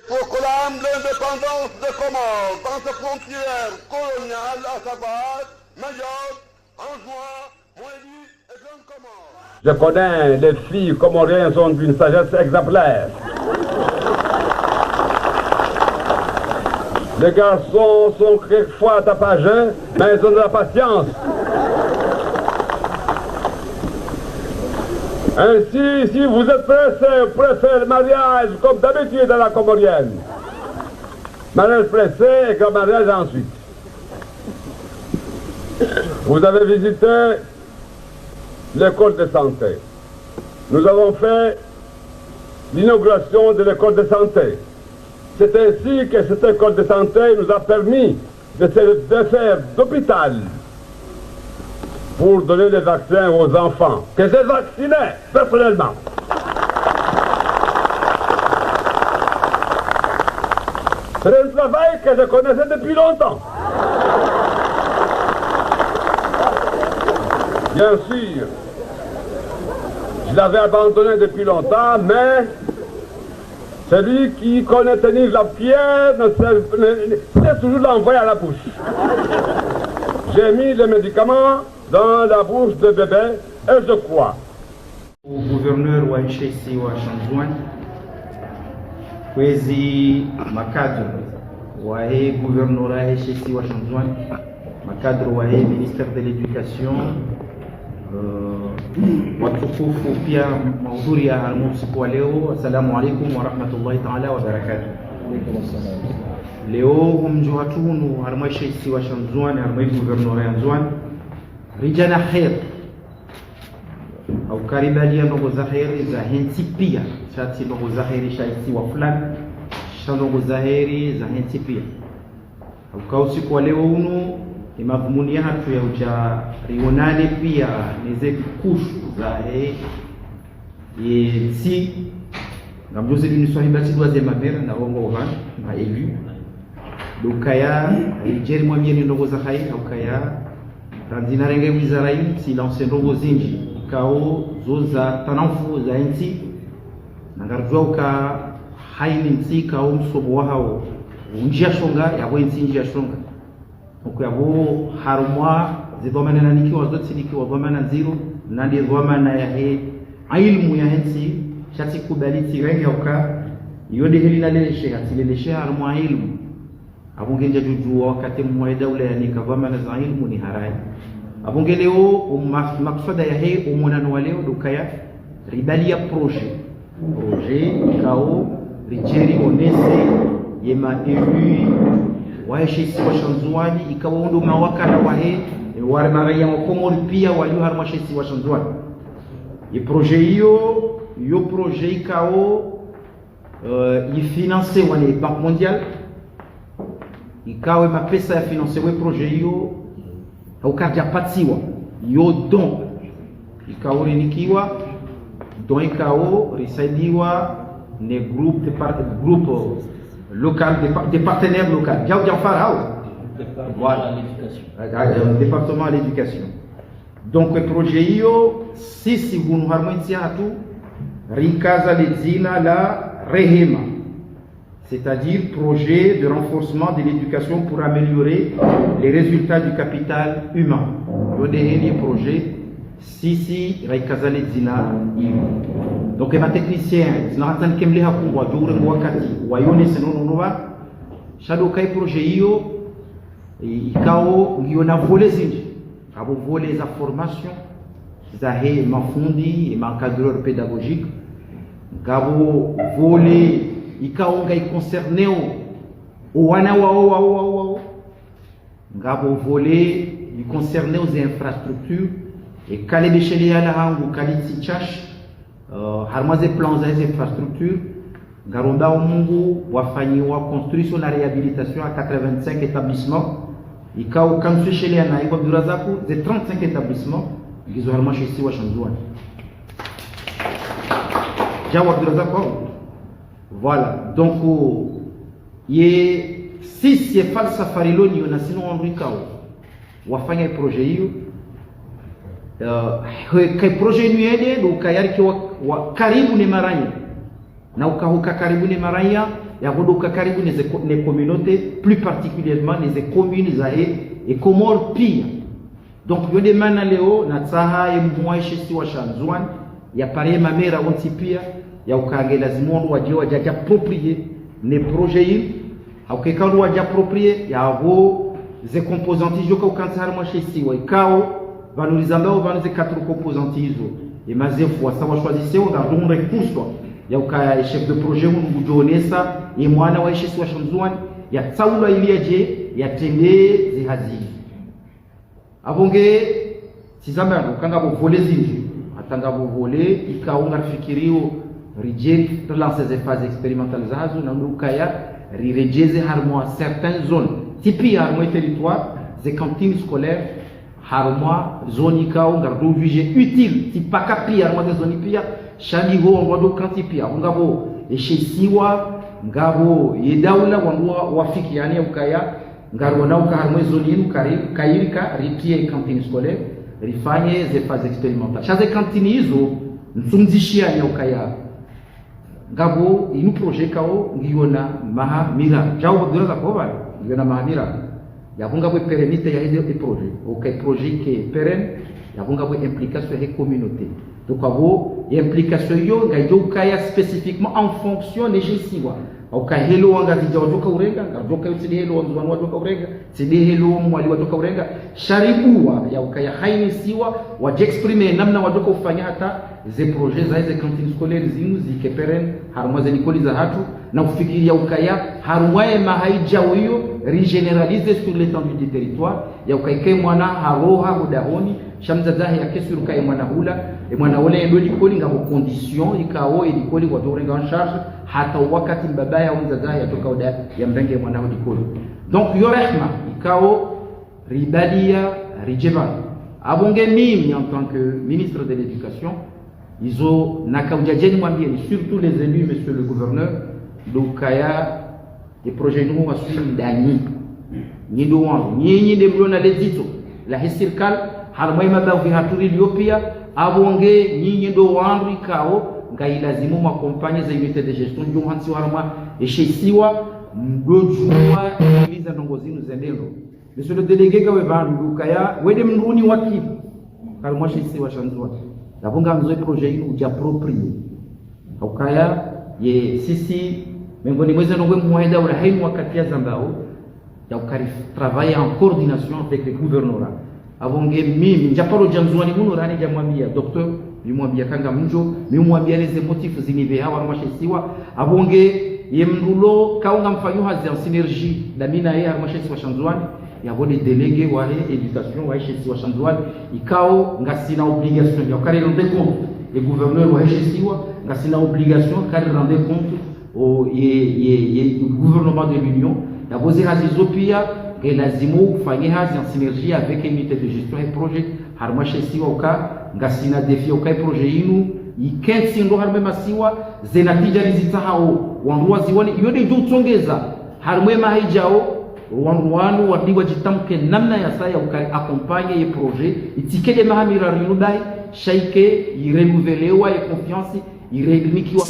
proclame l'indépendance des Comores dans ses frontières coloniales, à savoir Mayotte, Anjouan, Moélie et Grande Comore. Je connais les filles comoriennes sont d'une sagesse exemplaire. Les garçons sont quelquefois tapageux, mais ils ont de la patience. Ainsi, si vous êtes pressé, vous préférez le mariage comme d'habitude à la comorienne. Mariage pressé et grand mariage ensuite. Vous avez visité l'école de santé. Nous avons fait l'inauguration de l'école de santé. C'est ainsi que cette école de santé nous a permis de faire d'hôpital pour donner des vaccins aux enfants, que j'ai vacciné personnellement. C'est un travail que je connaissais depuis longtemps. Bien sûr, je l'avais abandonné depuis longtemps, mais celui qui connaît tenir la pierre c'est toujours l'envoyer à la bouche. J'ai mis les médicaments dans la bouche de bébé et je crois. O gouverneur wa nchi wa Shanzwan kwezi makadro wa gouverneur wa nchi wa Shanzwan makadro wa ministère de l'éducation watukufu pia mahudhuria ya usiku wa leo. Assalamu alaikum wa rahmatullahi ta'ala wa barakatuh. Leo humjuhatunu harmashi wa Shanzwan harmai gouverneur ya Nzwan rijana khair au karibalia ndogo za khairi za henti pia chati ndogo za khairi shaisi wa fulani ndogo za khairi za henti pia au kausi kwa leo uno imavumuni hatu ya uja rionale pia nize kushu za si ngamjuzi ni swahibati doaze mabera na ongo ohan na élu dokaya ijeri mwamieni ndogo za khairi au kaya Randina renge wizarai silence ndogo zinji kao zoza tanamfu za nchi nangarjua uka haini nchi kao msobo wao unjia shonga ya wenzi njia shonga ukuyabo harumwa zidhamana na nikiwa zote nikiwa dhamana zero na ndi dhamana ya ilmu ya nchi shati kubaliti renge uka yode helina lele sheha tilele sheha harumwa ilmu abungenja juju wakati mwa daula yani kavamana za ilmu ni harai abunge leo maksada ya hii umunano wa leo dukaya ribalia projet kao richeri onese yema élu waishi kwa Shanzwani ikawa ndo mawakala wa hii warmaraia wa Komori pia walio harmashi wa Shanzwani ye projet yo projet kao ifinance wale Banque Mondiale ikawe mapesa ya finance we projet hiyo au kaja patiwa yo don ikawe nikiwa don ikao risaidiwa ne groupe local des partenaires locaux jau farao voilà département de l'éducation donc le projet hiyo sisi hunu harmonia hatu rikaza lezina la rehema, c'est-à-dire projet de renforcement de l'éducation pour améliorer les résultats du capital humain. Le projet sisi raikazale zina hiyo. Donc ma technicien zinahatan kemleha kubwa jure wakati wayone senono nova shadow kai projet hiyo ikao ngiyo na volet zinji abo volet za formation za he mafundi et encadreur pédagogique gabo volet ikao ngai concerné o wana wao ngabo volet i concerné aux infrastructures et kale besheli ala hangu kaliti chash harmaze plans za infrastructures ngaronda mungu wafanyiwa construction na réhabilitation à 85 établissements ikao kansu sheli na iko birazaku de 35 établissements gizo harmashi si wa Shanzwan jawa birazaku. Voilà, donc ye sisi falsa fariloni na sino andikao wafanya projet hiyo kai projet ni yede do kayari wa karibu ni maranya na ukahuka karibu ni maranya ya kudoka karibu les communautés, plus particulièrement les communes et Comores pia. Donc yo demana leo na tsaha mwaishe si wa Shanzwan ya pare mamera onti pia ya ukange lazima wajio wajaja approprier ne projet au que quand waja approprier ya vo ze composantes joka ukanza harma si wa ikao valorizamba ou valorise quatre composantes hizo et mazefu wa sawa choisissez on garde un recurso ya ukaya chef de projet mu kujonesa ye mwana wa si wa Shanzwan ya tsaula iliaje ya tende zihazi abonge sizamba ukanga bo voler zinji atanga bo voler ikaunga fikirio reject relancer ces phases expérimentales zazo na ukaya rirejeze harmo certaines zones tipi harmo territoire des cantines scolaires harmo zone ikaunga do juger utile tipaka pia harmo des zones pia shani ho ngodo kanti pia ngabo eshesiwa ngabo yedaula wandua wafiki yani ukaya ngarona ukaharmo zone yenu kairika ritie cantine scolaire rifanye ze phase expérimentale chaze cantine hizo nsumzishia ya ukaya ngabo inu projet kao ngiona maha mira jawo dura ko bale ngiona maha mira yakunga bo pérennité ya ide projet okay projet qui est pérenne yakunga bo implication de communauté donc abo implication yo ngaijo kaya spécifiquement en fonction de jesiwa au helo wanga zijawajoka urenga ngajoka yusidi helo wanzwanu wajoka urenga sidi helo mwali wajoka urenga sharibuwa ya ukaya haini siwa wajexprime namna wajoka ufanya hata ze projet za hizo cantines scolaires zinu zike peren harumwa ze nikoli za hatu na ufikiria ukaya harumwae mahaija hiyo regeneralize sur l'étendue du territoire ya ukaike mwana haroha hudahoni shamza zahi ya kesu ukaye mwana hula mwana ule ndo likoli ngabo condition ikao ilikoli kwa dorenga en charge hata wakati mbabaya unza zahi atoka uda ya mrenge mwana likoli donc yo rehma ikao ribadia rijeba abonge mimi en tant que ministre de l'éducation izo nakaujajeni mwambie surtout les élus monsieur le gouverneur dokaya des projets nous assume dani ni do wangu nyinyi de mlona lezito la hisirkal halmai madawi haturi Ethiopia abonge nyinyi ndo wangu ikao ngailazimu makompanye za unité de gestion ndio hansi warama eshesiwa mdojua iliza ndongozinu zendendo monsieur le délégué gawe bandu kaya wede mruni wakibu kalmwa shesiwa shanzwa abonga mzoe projet hii ujiapproprier ukaya ye sisi miongoni mwezi nongwe muaida ula hainu wakati ya zambao ya ukarif travailler en coordination avec le gouvernorat abonge mimi njaparo jamzwani muno rani jamwambia docteur bimwambia kanga mjo bimwambia les motifs zinibe hawa mwashesiwa abonge yemrulo kaunga mfanyo hazi en synergie damina ye harmashesiwa shanzwani ya bone délégué wa éducation wa shesiwa shanzwani ikao ngasina obligation ya kare rendre compte le gouverneur wa shesiwa ngasina obligation kare rendre compte au gouvernement de l'Union ya bozi hazizo pia ke lazimu kufanya hazi en synergie avec unité de gestion et projet harmashe siwa uka ngasina defi uka projet inu ikensi ndo harme masiwa zenatija rizitahao wanruwa ziwani yode jo tsongeza harme mahijao wanruwanu wadiwa jitamke namna ya saya uka accompagner ye projet itikede mahamira rinudai shaike irenuvelewa ye confiance ireglinikiwa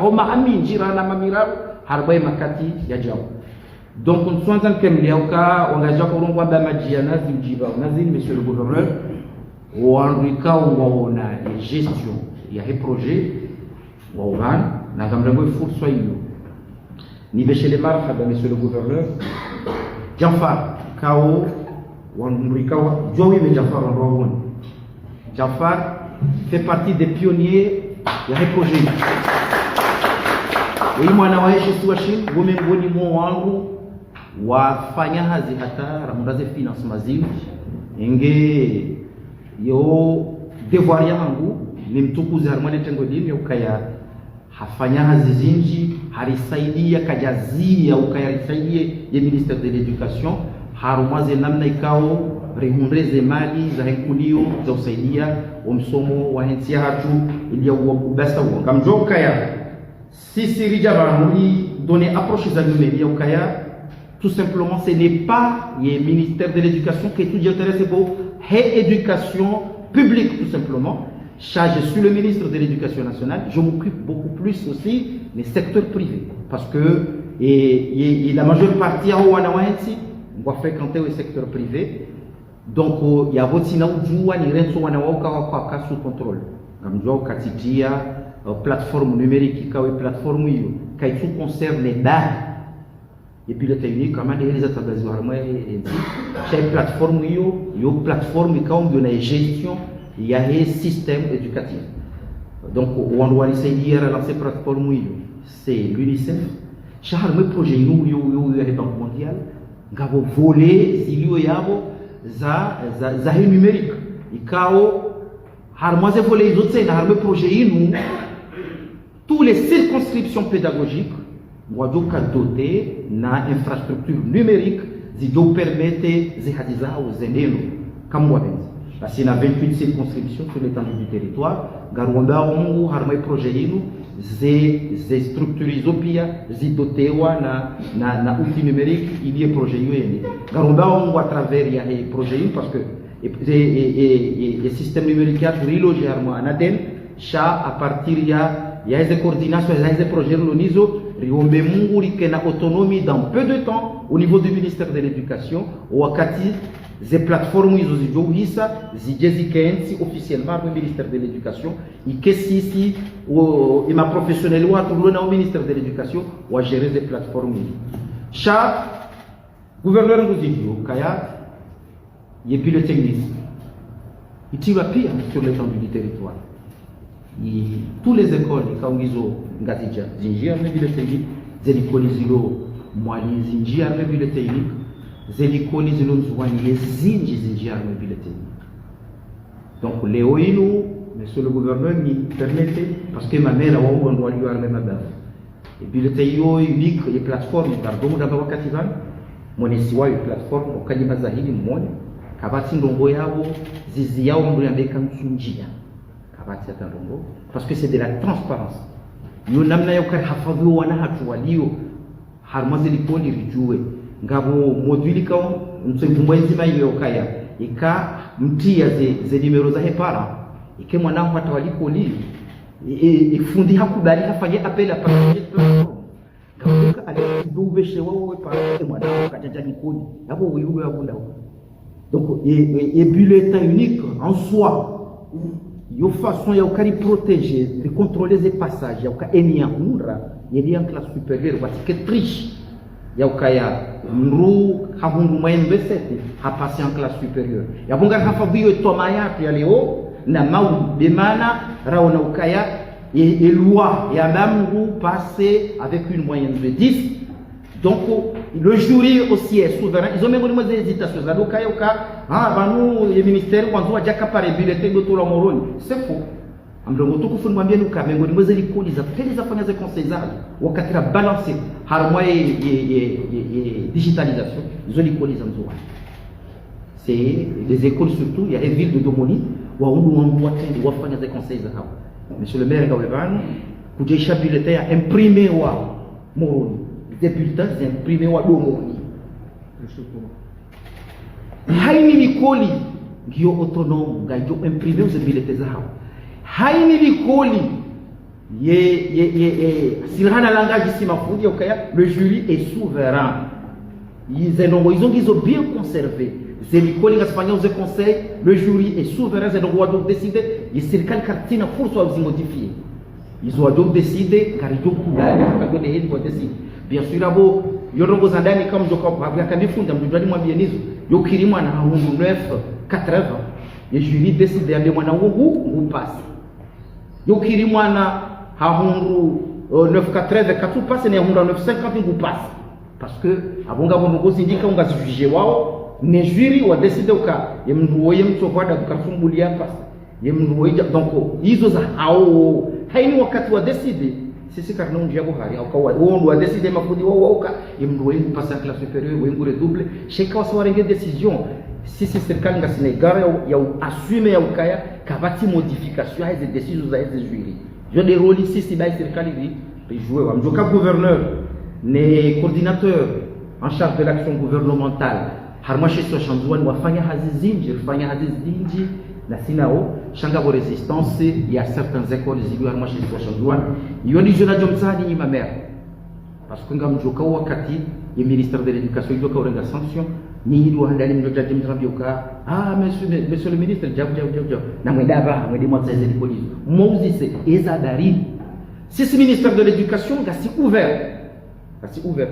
homa aminjira na mamira harbai makati ya jawo donc on sointan kemliauka wangaja ko rongwa ba majia nazi ujiba nazi monsieur le gouverneur wanrika waona gestion ya he projet waovan na gamrango furso hiyo ni beshele marhaba monsieur le gouverneur Jafar kao wanrika jowi me Jafar rongon Jafar fait partie des pionniers ya he projet wewe mwana wa Yesu washin ngome ngoni mo wangu wafanya hazi hata ramundaze finance mazimu inge yo devoir yangu ni mtukuzi harmani tengo dini ukaya hafanya hazi zinji harisaidia kajazia ukayarisaidia ya ministère de l'éducation harumaze namna ikao rehundreze mali za henkulio za usaidia umsomo wa hensia hatu ilia ubesta uwa kamjo ukaya sisi rija banuli donner approche za numéria ukaya tout simplement ce n'est pas le ministère de l'éducation qui est tout intéressé pour rééducation publique tout simplement chargé sur le ministre de l'éducation nationale. Je m'occupe beaucoup plus aussi des secteurs privés parce que et la majeure partie au wanawahensi on va fréquenter le secteur privé. Donc il y a aussi na ujua ni renso wanawauka kwa sous contrôle. Kamjua ukatitia plateforme numérique ikawe plateforme hiyo kaitu concerne les dates et puis le technique kama ni hizo tabazwa harma chaque plateforme hiyo plateforme ikawa ndio na gestion ya hii système éducatif. Donc on doit essayer de lancer plateforme hiyo c'est l'UNICEF chahar me projet yo ya banque mondiale ngabo voler zilio yabo za hii numérique ikao harmaze voler hizo tena harme projet inu tous les circonscriptions pédagogiques wadoka doté na infrastructure numérique zido permettre zihadiza au zeneno kama wabenzi basi na 28 circonscriptions sur l'étendue du territoire garwamba mungu harma projet inu ze structurizo pia zidotewa na outil numérique il y a projet yene garwamba mungu à travers ya projet inu parce que et système numérique a reloger harma anaden cha à partir ya hizo coordination ya hizo projet lonizo riombe mungu likena autonomie dans peu de temps au niveau du ministère de l'éducation wakati ces plateformes hizo zijohisa zijezikaensi officiellement au ministère de l'éducation ikesisi ima professionnel watu lona au ministère de l'éducation wa gérer ces plateformes cha gouverneur nguzijio kaya yepi le technicien itiwa pia sur l'étendue du territoire tous les écoles kaungizo ngazija zinjia vile technique zelikoli zilo mwali zinjia vile technique zelikoli zilo nzwani zinji zinjia vile technique. Donc leo inu monsieur le gouverneur ni permettait parce que ma mère a on doit lui armer ma base et puis le tayo unique les plateformes pardon d'abord wakati van monesi wa plateforme okanyima zahili mmoja kabati ndongo yabo zizi yao mbo yandeka msunjia parce que c'est de la transparence. Nous n'avons pas hafadhi wana hatu walio harmazi likoli rijue ngabo moduli kao msembumbwenzi mayo kaya ika mtia ze numero za hepara ike mwanangu hata walikoli ifundi hakubali hafanye appel à partir ngabuka alibubeshe wao para mwanangu kajaja likoli yabo uyugo yabunda. Donc et bulletin unique en soi yo façon ya ukari protéger de contrôler les passages ya uka enia unra yeli en classe supérieure parce que triche ya ukaya mru havundu maembe sete ha passer en classe supérieure ya bonga hafabiyo tomaya ya leo na mau de mana raona ukaya et loi ya bamru passer avec une moyenne de 10. Donc le jury aussi est souverain. Ils ont même des hésitations. Donc le ministère quand on a déjà capé bulletin de tout le monde, c'est faux. Amdongo tuku funu mwambie nuka mengo ni mweze likoni za tele za fanya za conseil za wakati la balancer harmoie et digitalisation zo likoni za nzwa. C'est les écoles surtout, il y a une ville de Domoni où on doit wafanya za conseil za hapo. Monsieur le maire Ngawebani kujesha bulletin ya imprimé wa Moroni. Des bulletins imprimés wa Domoni. Haini likoli ngiyo autonome ngajo imprimé aux bulletins za hapo. Haini likoli silhana langage simafundi okaya le jury est souverain. Ils ont bien conservé. C'est likoli ngasifanya aux conseils, le jury est souverain, c'est donc doit décider et c'est quelle cartine pour soit modifier. Ils ont donc décidé car ils ont kubali kwa donner hili décider. Bien sûr abo yorongo za ndani kama mjoko akanifunza mjadili mwambie nizo yokirimwa na hungu 980 ye jury décide ande mwana hungu passe yokirimwa na hahungu 980 katu passe ne hungu 950 hungu passe parce que abonga bongo zindika unga juge wao ne jury wa décide uka yemruoye mtofada kukafumbulia passe yemruoye donc hizo za hao haini wakati wa décide sisi karna unjia buhari au kawa ndo décider mafudi wao waka imndo wengu passer en classe supérieure wengu redouble cheka waswarenge décision sisi serikali nga Senegal ya assume ya ukaya kabati modification ya hizo décisions za hizo jury je des rôles sisi ba serikali ri jouer wa mjoka gouverneur ne coordinateur en charge de l'action gouvernementale harmashi so shanzwani wafanya hazizinji rifanya hazizinji na sinao shanga bo resistance ya certaines écoles zilu harmashi so shanzwani iyo ni jona jomsani ni ma mère parce que ngam joka wakati le ministère de l'éducation il doit avoir sanction ni il doit handali mjoja jimzambioka monsieur le ministre jab na mwendaba mwedi mwatseze di police mozise ezadari si ce ministère de l'éducation gasi ouvert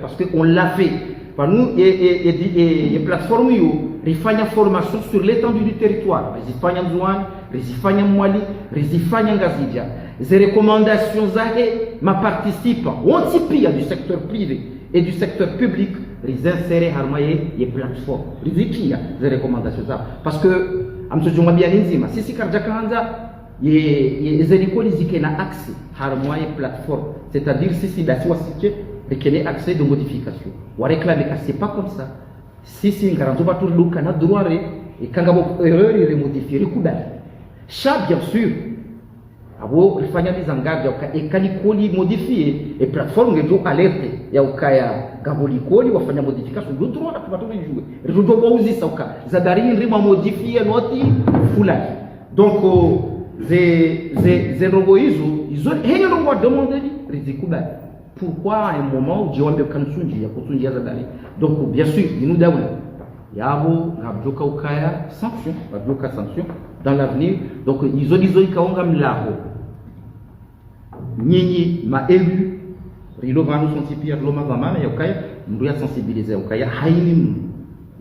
parce que on l'a fait par nous et plateforme yo rifanya formation sur l'étendue du territoire rifanya mzwani rifanya mwali rifanya ngazija les recommandations zahe ma participant on tipia du secteur privé et du secteur public les insérer harmaye les plateformes rizikia les recommandations za parce que amsojunga bien nzima sisi karja kanza les écoles zike na accès harmaye plateforme c'est-à-dire sisi dasiwa sike et qu'il ait accès de modification. On réclame que c'est pas comme ça. Si c'est un garantie pas tout le monde a droit et quand on a erreur il remodifie le coup d'œil. Ça bien sûr. Abo il faut des engagements et quand il colis modifier et plateforme que doit alerter ya ukaya gaboli colis wa fanya modification do droit na kubato jouer. Je dois voir aussi ça uka. Zadari rima modifier noti fulani. Donc ze robo ils ont rien on va demander rizikuba. Pourquoi à un moment où Dieu a kansunji ya kutunjia zadari donc bien sûr nous daoula yabo ngabjoka ukaya sanction ngabjoka sanction dans l'avenir donc ils ont ikaonga mlaho nyinyi maelu rilo vanu sonsipia loma zamana ya ukaya ndio ya sensibiliser ukaya haini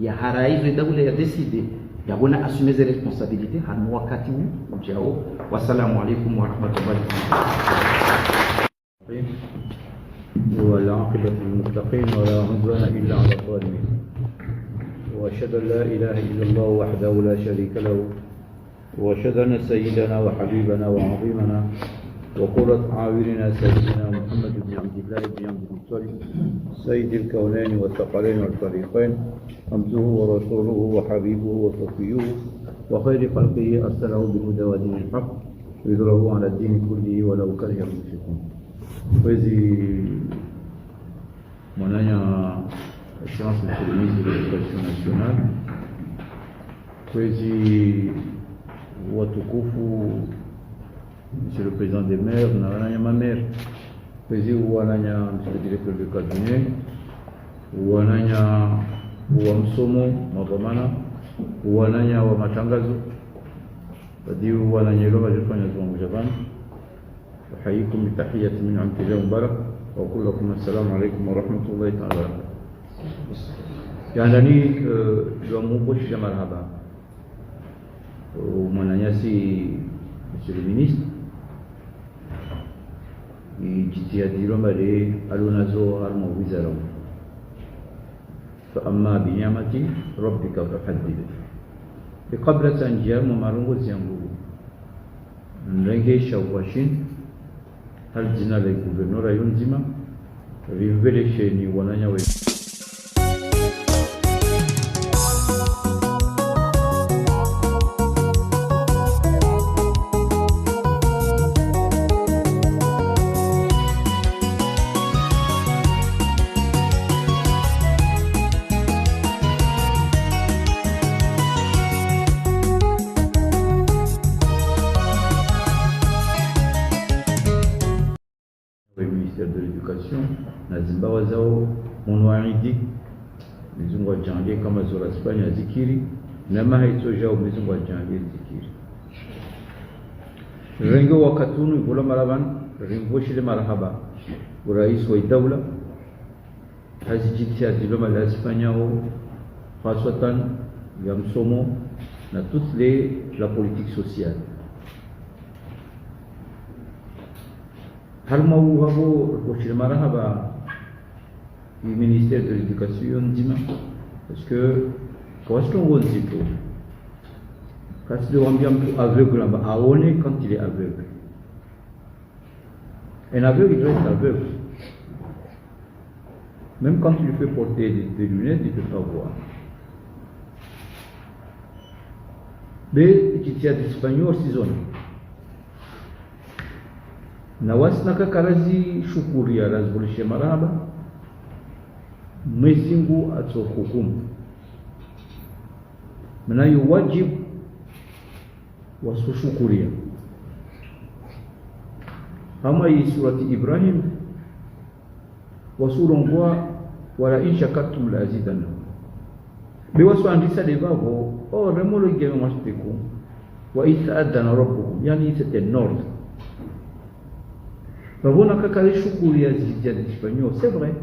ya haraizo daoula ya décider ya bona assumer ses responsabilités hanu wakati huu ujao wasalamu alaykum wa rahmatullahi wa barakatuh. والعاقبة للمتقين ولا عدوان إلا على الظالمين وأشهد أن لا إله إلا الله وحده لا شريك له وأشهد أن سيدنا وحبيبنا وعظيمنا وقرة أعيننا سيدنا محمد بن عبد الله بن عبد المطلب سيد الكونين والثقلين والفريقين عبده ورسوله وحبيبه وصفيه وخير خلقه أرسله بالهدى ودين الحق يظهره على الدين كله ولو كره المشركون. Kwezi mwananya Excellence Monsieur le ministre de l'Éducation nationale, kwezi watukufu Monsieur le président des maires na wananya mamere, kwezi wananya Monsieur le directeur de cabinet, wananya wa msomo mavamana, wananya wa matangazo, badi wananya loma jifanya zwangu javani. أحييكم بتحية من عند الله مبارك وأقول لكم السلام عليكم ورحمة الله تعالى وبركاته. يعني اليوم مبوش مرحبا ومنانياسي Monsieur le ministre جتياديرو مري ألونازو هرمو وزارو فأما بنعمة ربك فحدث بقبل سنجير ممارنغو زيانغو نرنجي شواشين hal jina la guvernora yunzima vivelesheni wananya we de l'éducation na Zimbabwe zao monwaidi mizungu jangie kama zola Espanya zikiri na mahaito jao mizungu jangie zikiri rengo wakatunu ibola maraban rengo shile marhaba urais wa dawla hazijiti aziloma la Espanya au khasatan ya msomo na toutes la politique sociale. Hal mau habo koshir marhaba du ministère de l'éducation dima parce que quand on voit c'est tout quand le ambiance aveugle à on quand il est aveugle Un aveugle, il reste aveugle. Même quand tu lui fais porter des lunettes, il ne peut pas voir. Mais tu tiens d'espagnol, c'est zone. Nawas nakakarazi shukuri ya razbulishe maraba. Mwenyezi Mungu atohukumu. Mnayo wajibu wasushukuria. Kama hii surati Ibrahim wasurongwa wala in shakartum la azidannakum. Bewasu andisa devavo oh remolo geme mastiku wa ita'adana rabbukum. Yani c'est un ordre. Ravona kakale shukuria zizia d'espagnol, c'est vrai.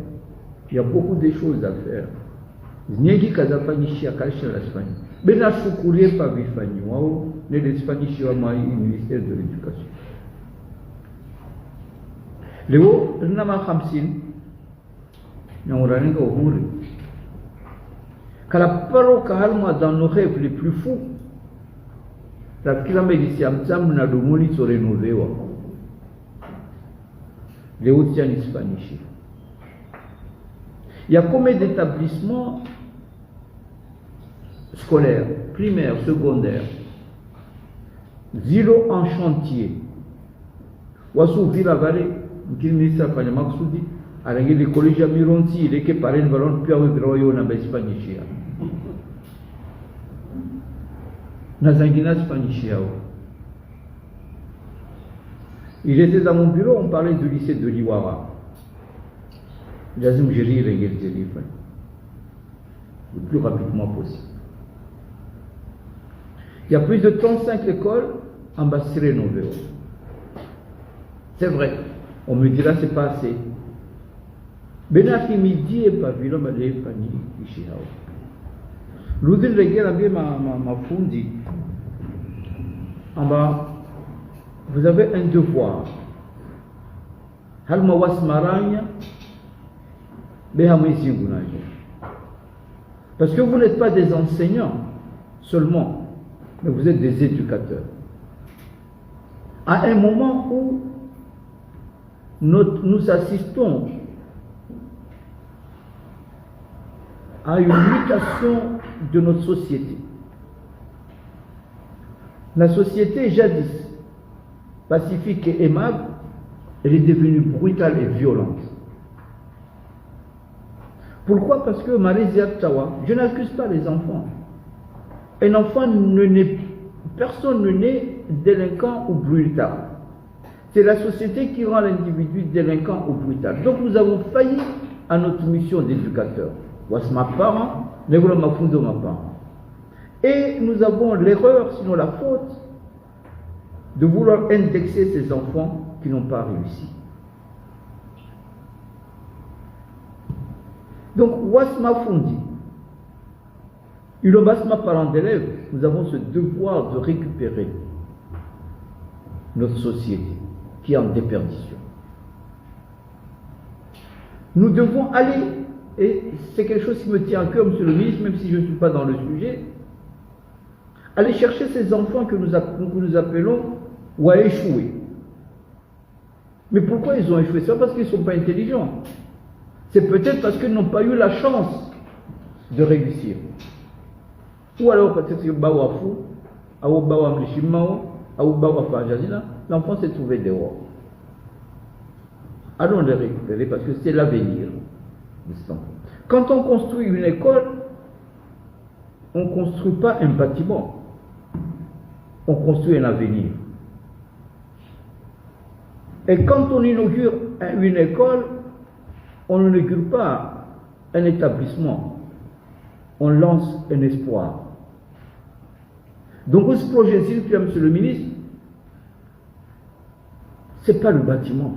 Il y a beaucoup de choses à faire. Nyingi kazafanyishia kaisha l'Espagne. Bena shukurie pa vifanyi wao ne l'Espagne wa ministère de l'éducation. Leo nama 50 na uraninga uhuru. Kala paro kahalma dans nos rêves les plus fous. La kila medisi amtsam na dumuni so renovewa. Leo tiens l'Espagne. Il y a combien d'établissements scolaires, primaires, secondaires, zéro en chantier. Wasu vila vale, qui ministre fanya maksudi, arangi les collèges à Mironti, les que parrain valon puis avec royo na Espagne chia. Na zangina Espagne chia. Il était dans mon bureau, on parlait du lycée de Liwara. J'assume gérer le plus rapidement possible. Il y a plus de 35 écoles en Bastille rénovées. C'est vrai, on me dira c'est pas assez. Benaki midi et pavillon malé pani ishihao. L'udin reguer bien ma fundi. En bas, vous avez un devoir. Halma wasmaranya. Parce que vous n'êtes pas des enseignants seulement, mais vous êtes des éducateurs. À un moment où nous assistons à une mutation de notre société. La société jadis pacifique et aimable, elle est devenue brutale et violente. Pourquoi? Parce que Marésia Tawa, je n'accuse pas les enfants. Un enfant personne ne naît délinquant ou brutal. C'est la société qui rend l'individu délinquant ou brutal. Donc nous avons failli à notre mission d'éducateur. Voici ma parent, ne voilà ma fundo ma parent. Et nous avons l'erreur, sinon la faute, de vouloir indexer ces enfants qui n'ont pas réussi. Donc, Wasma Fundi, Ulobasma parent d'élèves, nous avons ce devoir de récupérer notre société qui est en déperdition. Nous devons aller, et c'est quelque chose qui me tient à cœur, monsieur le ministre, même si je ne suis pas dans le sujet, aller chercher ces enfants que nous appelons ou à échouer. Mais pourquoi ils ont échoué? C'est pas parce qu'ils ne sont pas intelligents. C'est peut-être parce qu'ils n'ont pas eu la chance de réussir. Ou alors peut-être que l'enfant s'est trouvé dehors. Allons les récupérer parce que c'est l'avenir. Quand on construit une école, on ne construit pas un bâtiment, on construit un avenir. Et quand on inaugure une école, on n'inaugure pas un établissement, on lance un espoir. Donc ce projet, s'il vous plaît, monsieur le ministre, ce n'est pas le bâtiment,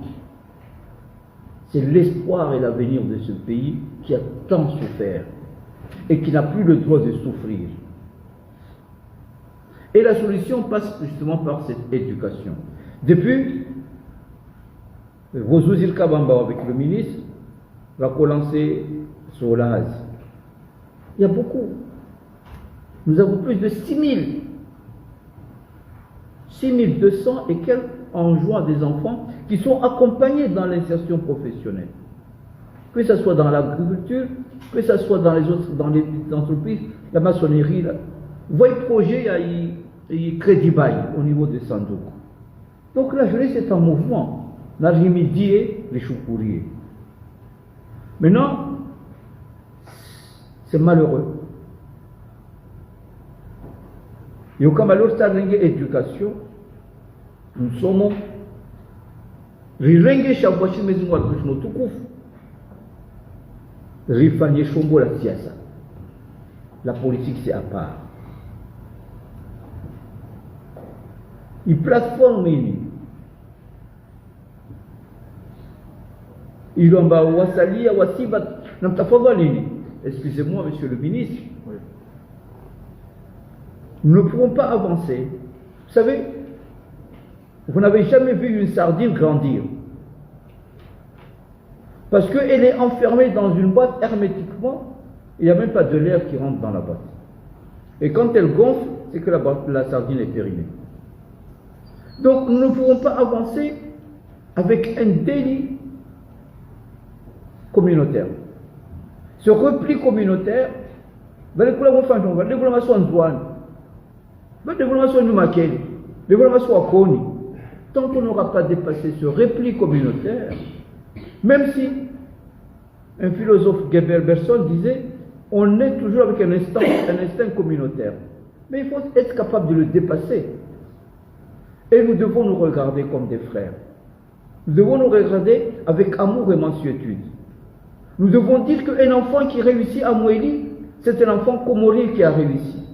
c'est l'espoir et l'avenir de ce pays qui a tant souffert et qui n'a plus le droit de souffrir. Et la solution passe justement par cette éducation. Depuis, Rosouzil Kabamba avec le ministre va relancer sur l'AS. Il y a beaucoup. Nous avons plus de 6200 et quelques en jouant des enfants qui sont accompagnés dans l'insertion professionnelle. Que ce soit dans l'agriculture, que ce soit dans les autres, dans les entreprises, la maçonnerie, là. Vous voyez, le projet, il y a crédit bail au niveau de Sandouk. Donc la jeunesse est en mouvement. L'argimidi et les choupouriers. Maintenant, c'est malheureux. Et au Cameroun, c'est une éducation. Nous sommes. Rirenge Chabochi Mezingwa Kushno Toukouf. Rifanye Chombo la Tiasa. La politique, c'est à part. Il plateforme il a wasali à wasiba excusez-moi monsieur le ministre, nous ne pouvons pas avancer. Vous savez, vous n'avez jamais vu une sardine grandir parce qu'elle est enfermée dans une boîte hermétiquement. Il n'y a même pas de l'air qui rentre dans la boîte, et quand elle gonfle, c'est que la sardine est périmée. Donc nous ne pouvons pas avancer avec un délit communautaire. Ce repli communautaire, tant qu'on n'aura pas dépassé ce repli communautaire, même si un philosophe Geberberson disait on est toujours avec un instinct communautaire, mais il faut être capable de le dépasser. Et nous devons nous regarder comme des frères. Nous devons nous regarder avec amour et mansuétude. Nous devons dire qu'un enfant qui réussit à Mouéli, c'est un enfant comorien qui a réussi.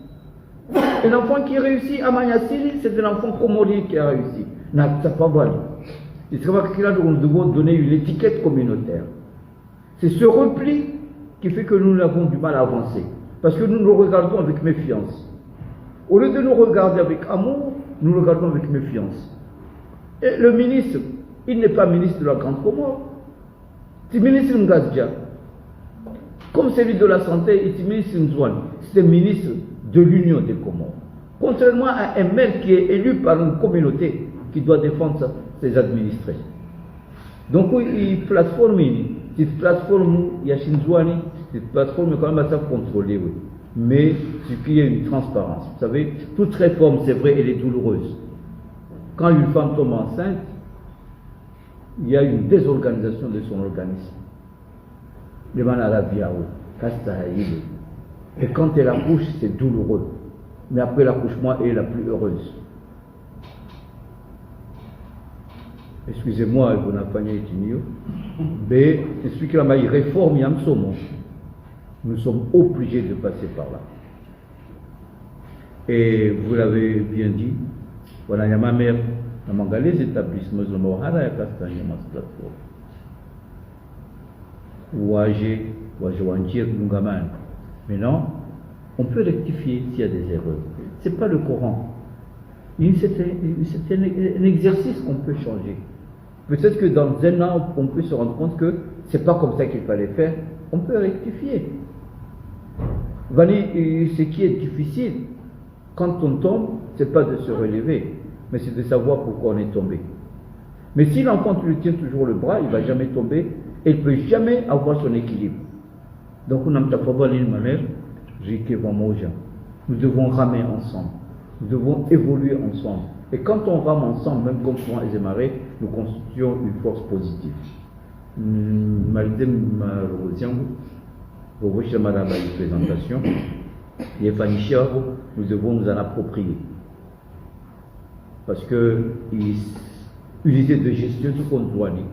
Un enfant qui réussit à Maniasili, c'est un enfant comorien qui a réussi. Il serait que là, nous devons donner une étiquette communautaire. C'est ce repli qui fait que nous avons du mal à avancer. Parce que nous nous regardons avec méfiance. Au lieu de nous regarder avec amour, nous le regardons avec méfiance. Et le ministre, il n'est pas ministre de la Grande Comore. C'est ministre Ngazdia. Comme celui de la Santé, c'est ministre Nzouane. C'est ministre de l'Union des Comores. Contrairement à un maire qui est élu par une communauté qui doit défendre ses administrés. Donc, il plateforme, cette plateforme, il y a Shinzouani, cette plateforme est quand même assez contrôlée, oui. Mais ce qui est une transparence. Vous savez, toute réforme, c'est vrai, elle est douloureuse. Quand une femme tombe enceinte, il y a une désorganisation de son organisme. Et quand elle accouche, c'est douloureux. Mais après l'accouchement, elle est la plus heureuse. Excusez-moi, vous n'avez pas dit, mais c'est celui qui a une réforme, nous sommes obligés de passer par là. Et vous l'avez bien dit, voilà, il y a ma mère, dans les établissements, je me suis dit, maintenant, on peut rectifier s'il y a des erreurs. Ce n'est pas le Coran. C'est un exercice qu'on peut changer. Peut-être que dans un an, on peut se rendre compte que ce n'est pas comme ça qu'il fallait faire. On peut rectifier. Ce qui est difficile, quand on tombe, ce n'est pas de se relever, mais c'est de savoir pourquoi on est tombé. Mais si l'enfant, tu lui tiens toujours le bras, il ne va jamais tomber, et il ne peut jamais avoir son équilibre. Donc, on n'a pas de manière, nous devons ramer ensemble, nous devons évoluer ensemble. Et quand on rame ensemble, même comme souvent les marées, nous constituons une force positive. Pour vous, je madame la présentation, nous devons nous en approprier. Parce que unité de gestion tout qu'on doit dire.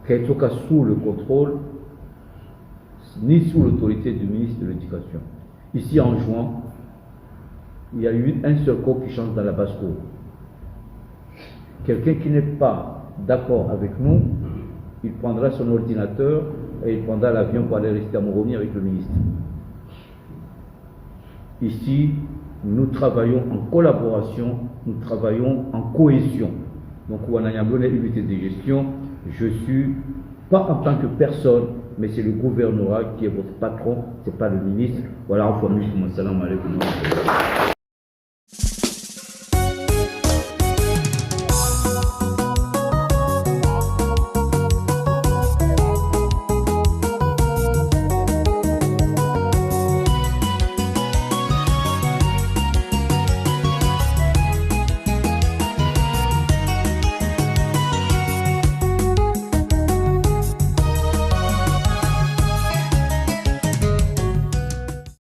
Qu'elle soit sous le contrôle, ni sous l'autorité du ministre de l'Éducation. Ici en juin, il y a eu un seul corps qui change dans la basse-cour. Quelqu'un qui n'est pas d'accord avec nous, il prendra son ordinateur et il prendra l'avion pour aller rester à Moroni avec le ministre. Ici, nous travaillons en collaboration, nous travaillons en cohésion. Donc, on a une unité de gestion. Je suis pas en tant que personne, mais c'est le gouvernorat qui est votre patron, c'est pas le ministre. Voilà, salam alaikum.